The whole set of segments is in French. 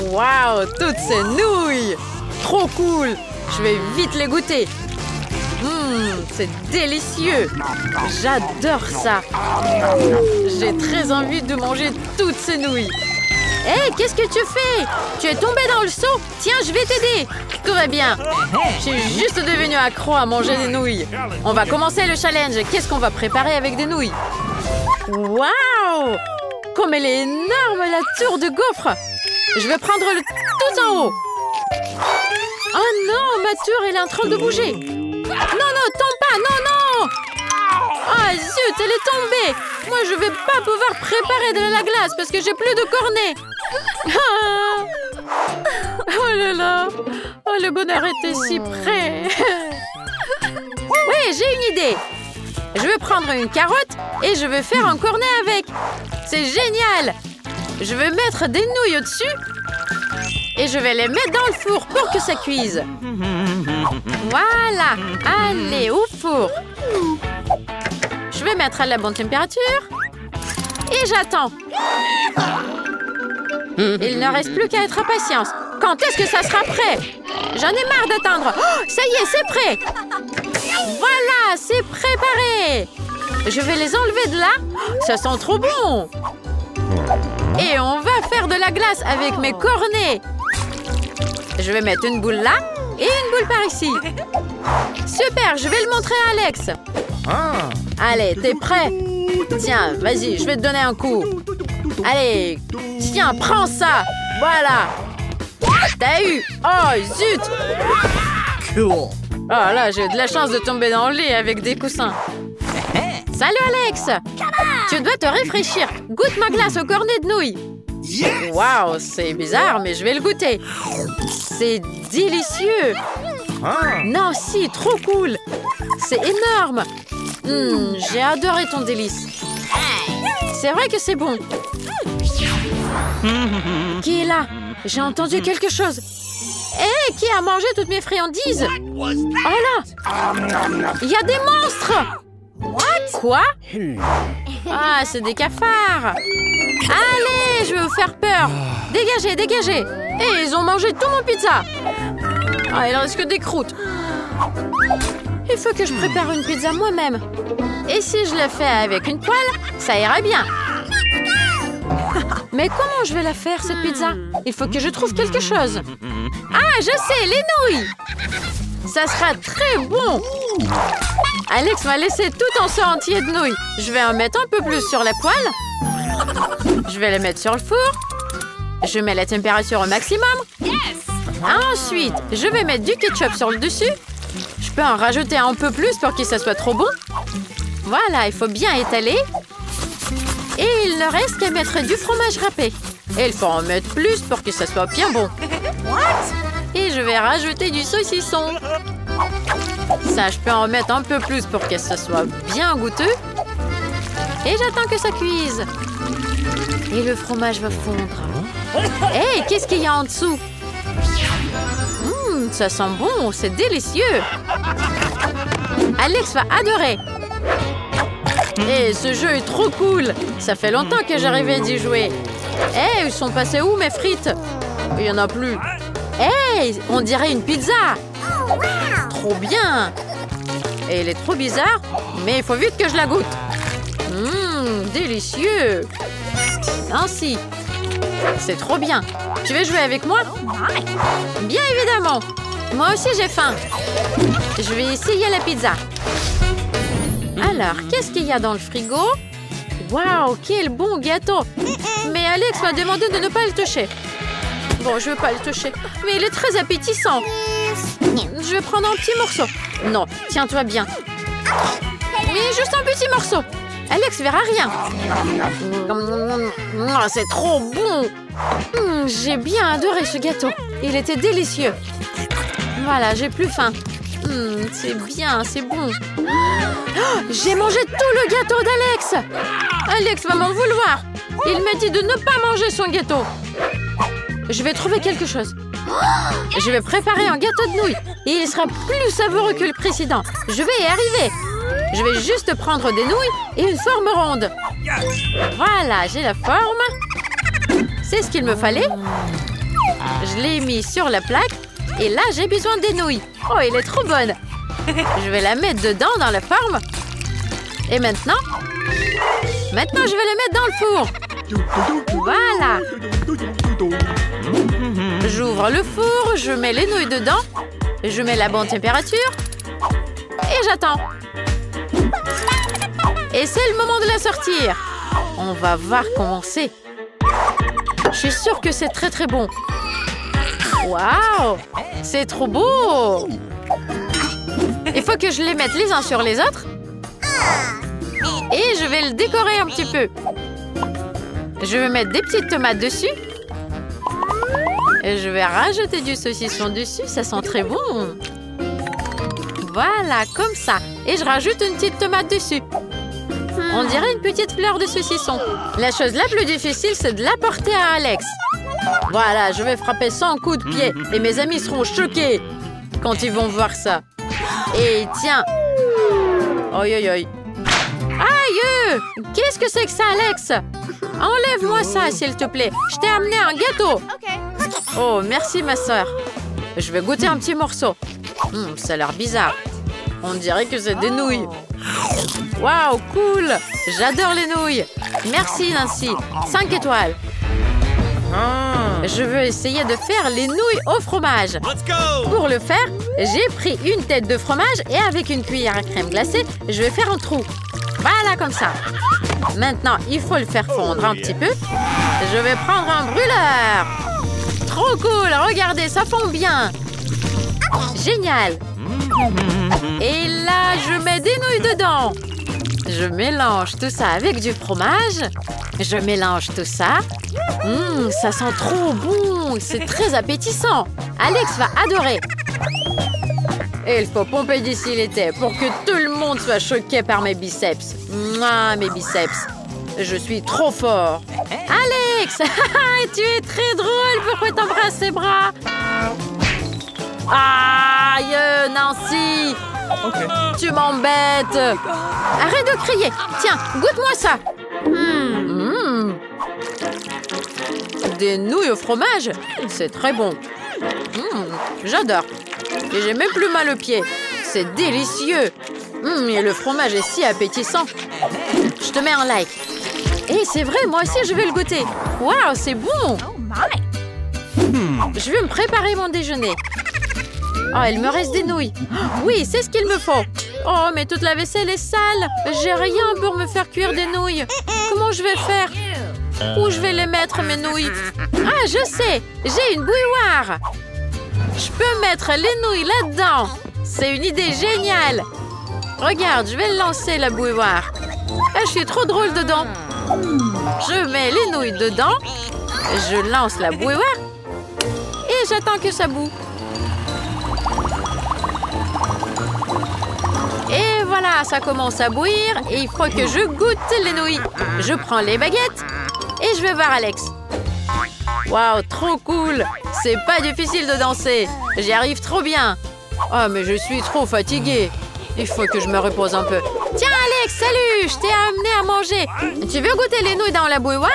Waouh, toutes ces nouilles! Trop cool! Je vais vite les goûter. C'est délicieux! J'adore ça! J'ai très envie de manger toutes ces nouilles. Hé, qu'est-ce que tu fais? Tu es tombé dans le seau? Tiens, je vais t'aider. Tout va bien. Je suis juste devenue accro à manger des nouilles. On va commencer le challenge. Qu'est-ce qu'on va préparer avec des nouilles? Waouh! Comme elle est énorme, la tour de gaufre! Je vais prendre le tout en haut. Oh non, ma tour, elle est en train de bouger. Non, non, tombe pas, non, non! Ah, zut, elle est tombée! Moi, je vais pas pouvoir préparer de la glace parce que j'ai plus de cornets. Oh là là! Oh, le bonheur était si près. Oui, j'ai une idée. Je vais prendre une carotte et je vais faire un cornet avec. C'est génial! Je vais mettre des nouilles au-dessus et je vais les mettre dans le four pour que ça cuise. Voilà! Allez, au four. Je vais mettre à la bonne température et j'attends. Il ne reste plus qu'à être patience. Quand est-ce que ça sera prêt? J'en ai marre d'attendre. Oh, ça y est, c'est prêt. Voilà, c'est préparé. Je vais les enlever de là. Ça sent trop bon. Et on va faire de la glace avec mes cornets. Je vais mettre une boule là et une boule par ici. Super, je vais le montrer à Alex. Allez, t'es prêt? Tiens, vas-y, je vais te donner un coup. Allez, tiens, prends ça. Voilà. T'as eu. Oh, zut. Cool. Oh là, j'ai eu de la chance de tomber dans le lit avec des coussins. Salut Alex. Tu dois te rafraîchir. Goûte ma glace au cornet de nouilles. Waouh, c'est bizarre, mais je vais le goûter. C'est délicieux. Non, si, trop cool. C'est énorme. J'ai adoré ton délice. C'est vrai que c'est bon. Qui est là? J'ai entendu quelque chose. Hé, qui a mangé toutes mes friandises? Oh là! Il y a des monstres! Quoi? Ah, c'est des cafards. Allez, je vais vous faire peur. Dégagez, dégagez. Et ils ont mangé tout mon pizza. Ah, il reste que des croûtes. Il faut que je prépare une pizza moi-même. Et si je la fais avec une poêle, ça ira bien. Mais comment je vais la faire, cette pizza? Il faut que je trouve quelque chose. Ah, je sais, les nouilles. Ça sera très bon. Alex m'a laissé tout en seau entier de nouilles. Je vais en mettre un peu plus sur la poêle. Je vais les mettre sur le four. Je mets la température au maximum. Ensuite, je vais mettre du ketchup sur le dessus. Je peux en rajouter un peu plus pour que ça soit trop bon. Voilà, il faut bien étaler. Et il ne reste qu'à mettre du fromage râpé. Et il faut en mettre plus pour que ça soit bien bon. Et je vais rajouter du saucisson. Ça, je peux en mettre un peu plus pour que ça soit bien goûteux. Et j'attends que ça cuise. Et le fromage va fondre. Hé, qu'est-ce qu'il y a en dessous? Ça sent bon, c'est délicieux. Alex va adorer. Et ce jeu est trop cool. Ça fait longtemps que j'arrivais d'y jouer. Hé, ils sont passés où mes frites? Il n'y en a plus. Hé, on dirait une pizza. Trop bien. Et elle est trop bizarre, mais il faut vite que je la goûte. Délicieux. Ainsi. C'est trop bien. Tu veux jouer avec moi? Bien évidemment. Moi aussi j'ai faim. Je vais essayer la pizza. Alors, qu'est-ce qu'il y a dans le frigo? Waouh, quel bon gâteau. Mais Alex m'a demandé de ne pas le toucher. Bon, je ne veux pas le toucher. Mais il est très appétissant. Je vais prendre un petit morceau. Non, tiens-toi bien. Mais juste un petit morceau. Alex verra rien. C'est trop bon. J'ai bien adoré ce gâteau. Il était délicieux. Voilà, j'ai plus faim. C'est bien, c'est bon. Oh, j'ai mangé tout le gâteau d'Alex. Alex va m'en vouloir. Il m'a dit de ne pas manger son gâteau. Je vais trouver quelque chose. Je vais préparer un gâteau de nouilles. Et il sera plus savoureux que le précédent. Je vais y arriver. Je vais juste prendre des nouilles et une forme ronde. Voilà, j'ai la forme. C'est ce qu'il me fallait. Je l'ai mis sur la plaque. Et là, j'ai besoin des nouilles. Oh, elle est trop bonne. Je vais la mettre dedans dans la forme. Et maintenant, je vais la mettre dans le four. Voilà. J'ouvre le four, je mets les nouilles dedans. Je mets la bonne température. Et j'attends. Et c'est le moment de la sortir. On va voir comment c'est. Je suis sûre que c'est très très bon. Waouh! C'est trop beau! Il faut que je les mette les uns sur les autres. Et je vais le décorer un petit peu. Je vais mettre des petites tomates dessus. Et je vais rajouter du saucisson dessus. Ça sent très bon. Voilà, comme ça. Et je rajoute une petite tomate dessus. On dirait une petite fleur de saucisson. La chose la plus difficile, c'est de l'apporter à Alex. Voilà, je vais frapper 100 coups de pied. Et mes amis seront choqués quand ils vont voir ça. Et tiens. Aïe, aïe, aïe. Aïe! Qu'est-ce que c'est que ça, Alex? Enlève-moi ça, s'il te plaît. Je t'ai amené un gâteau. Oh, merci, ma soeur. Je vais goûter un petit morceau. Ça a l'air bizarre. On dirait que c'est des nouilles. Waouh, cool! J'adore les nouilles. Merci, Nancy. 5 étoiles. Je veux essayer de faire les nouilles au fromage. Pour le faire, j'ai pris une tête de fromage et avec une cuillère à crème glacée, je vais faire un trou. Voilà, comme ça. Maintenant, il faut le faire fondre un petit peu. Je vais prendre un brûleur. Trop cool! Regardez, ça fond bien. Génial! Et là, je mets des nouilles dedans. Je mélange tout ça avec du fromage. Je mélange tout ça. Ça sent trop bon. C'est très appétissant. Alex va adorer. Et il faut pomper d'ici l'été pour que tout le monde soit choqué par mes biceps. Mouah, mes biceps. Je suis trop fort. Alex, tu es très drôle. Pourquoi t'embrasses ses bras? Aïe, Nancy. Tu m'embêtes. Arrête de crier. Tiens, goûte-moi ça. Des nouilles au fromage. C'est très bon. J'adore. Et j'ai même plus mal aux pieds. C'est délicieux. Et le fromage est si appétissant. Je te mets un like. Et c'est vrai, moi aussi je vais le goûter. Waouh, c'est bon. Je vais me préparer mon déjeuner. Oh, il me reste des nouilles. Oui, c'est ce qu'il me faut. Oh, mais toute la vaisselle est sale. J'ai rien pour me faire cuire des nouilles. Comment je vais faire? Où je vais les mettre, mes nouilles? Ah, je sais. J'ai une bouilloire. Je peux mettre les nouilles là-dedans. C'est une idée géniale. Regarde, je vais lancer la bouilloire. Ah, je suis trop drôle dedans. Je mets les nouilles dedans. Je lance la bouilloire. Et j'attends que ça bout. Et voilà, ça commence à bouillir. Et il faut que je goûte les nouilles. Je prends les baguettes. Et je vais voir Alex. Waouh, trop cool. C'est pas difficile de danser. J'y arrive trop bien. Oh, mais je suis trop fatiguée. Il faut que je me repose un peu. Tiens, Alex, salut. Je t'ai amené à manger. Tu veux goûter les nouilles dans la bouilloire?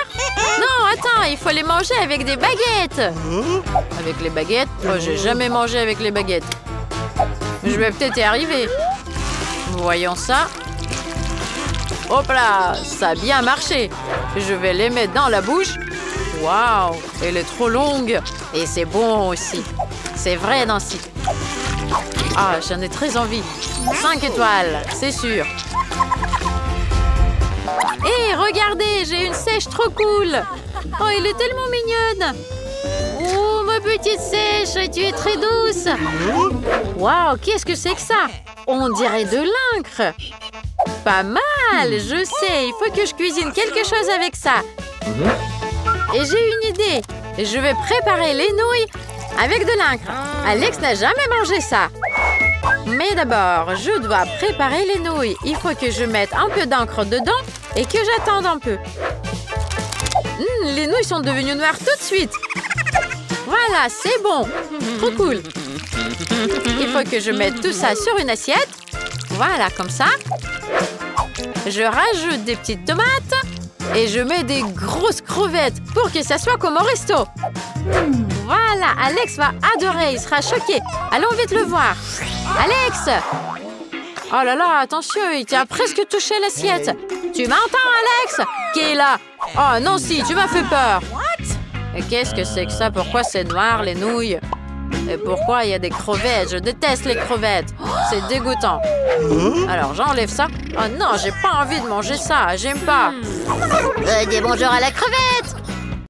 Non, attends, il faut les manger avec des baguettes. Avec les baguettes? Oh, j'ai jamais mangé avec les baguettes. Je vais peut-être y arriver. Voyons ça. Hop là, ça a bien marché. Je vais les mettre dans la bouche. Waouh, elle est trop longue. Et c'est bon aussi. C'est vrai, Nancy. Ah, j'en ai très envie. 5 étoiles, c'est sûr. Hé, regardez, j'ai une sèche trop cool. Oh, elle est tellement mignonne. Oh, ma petite sèche, tu es très douce. Waouh, qu'est-ce que c'est que ça? On dirait de l'encre. Pas mal, je sais. Il faut que je cuisine quelque chose avec ça. Et j'ai une idée. Je vais préparer les nouilles avec de l'encre. Alex n'a jamais mangé ça. Mais d'abord, je dois préparer les nouilles. Il faut que je mette un peu d'encre dedans et que j'attende un peu. Les nouilles sont devenues noires tout de suite. Voilà, c'est bon. Trop cool. Il faut que je mette tout ça sur une assiette. Voilà, comme ça. Je rajoute des petites tomates et je mets des grosses crevettes pour que ça soit comme au resto. Voilà, Alex va adorer, il sera choqué. Allons vite le voir. Alex! Oh là là, attention, il t'a presque touché l'assiette. Tu m'entends, Alex? Qui est là? Oh non, si, tu m'as fait peur. Et qu'est-ce que c'est que ça? Pourquoi c'est noir, les nouilles? Et pourquoi il y a des crevettes? Je déteste les crevettes. C'est dégoûtant. Alors, j'enlève ça. Oh non, j'ai pas envie de manger ça. J'aime pas. Dis bonjour à la crevette.